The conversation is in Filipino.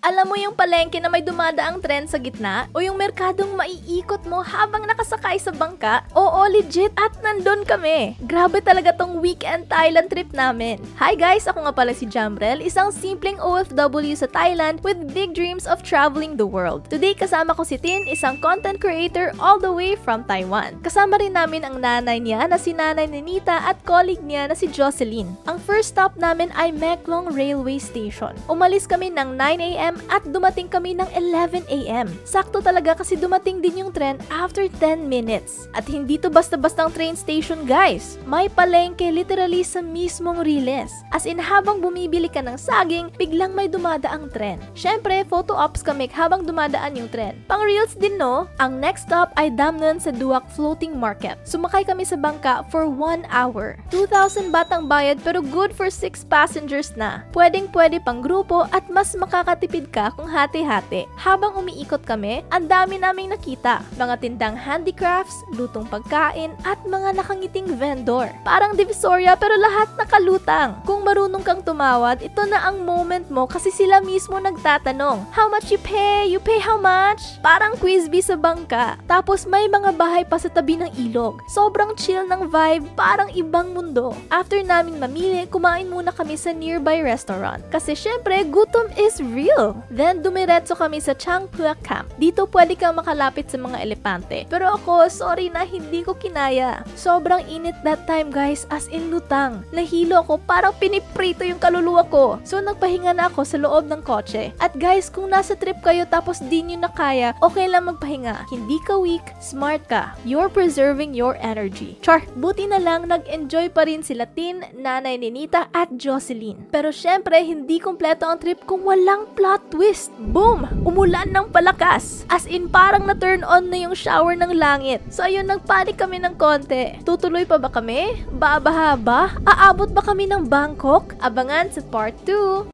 Alam mo yung palengke na may dumadaang tren sa gitna? O yung merkadong maiikot mo habang nakasakay sa bangka? Oo, legit at nandun kami. Grabe talaga tong weekend Thailand trip namin. Hi guys, ako nga pala si Jamrel, isang simpleng OFW sa Thailand with big dreams of traveling the world. Today kasama ko si Tin, isang content creator all the way from Taiwan. Kasama rin namin ang nanay niya na si Nanay Ninita at colleague niya na si Jocelyn. Ang first stop namin ay Maeklong Railway Station. Umalis kami ng 9 AM at dumating kami ng 11 AM. Sakto talaga kasi dumating din yung tren after 10 minutes. At hindi to basta-bastang train station guys. May palengke literally sa mismong Riles. As in habang bumibili ka ng saging, biglang may dumadaang tren. Syempre, photo ops kami habang dumadaan yung tren. Pang reels din no? Ang next stop ay Damnon sa Duac Floating Market. Sumakay kami sa bangka for 1 hour. 2,000 batang bayad pero good for 6 passengers na. Pwedeng-pwede pang grupo at mas makakatipid ka kung hati-hati. Habang umiikot kami, ang dami naming nakita. Mga tindang handicrafts, lutong pagkain, at mga nakangiting vendor. Parang Divisoria pero lahat nakalutang. Kung marunong kang tumawad, ito na ang moment mo kasi sila mismo nagtatanong. How much you pay? You pay how much? Parang quiz bee sa bangka. Tapos may mga bahay pa sa tabi ng ilog. Sobrang chill ng vibe, parang ibang mundo. After namin mamili, kumain muna kami sa nearby restaurant. Kasi syempre, gutom is real. Then, dumiretso kami sa Changphua Camp. Dito pwede kang makalapit sa mga elepante. Pero ako, sorry na hindi ko kinaya. Sobrang init that time guys, as in lutang. Nahilo ako, parang piniprito yung kaluluwa ko. So, nagpahinga na ako sa loob ng kotse. At guys, kung nasa trip kayo tapos di nyo na kaya, okay lang magpahinga. Hindi ka weak, smart ka. You're preserving your energy. Char, buti na lang nag-enjoy pa rin sila Tin, Nanay Ninita at Jocelyn. Pero syempre, hindi kompleto ang trip kung walang plot twist. Boom! Umulan ng palakas. As in, parang na-turn on na yung shower ng langit. So ayun, nagpanik kami ng konti. Tutuloy pa ba kami? Babaha ba? Aabot ba kami ng Bangkok? Abangan sa part 2!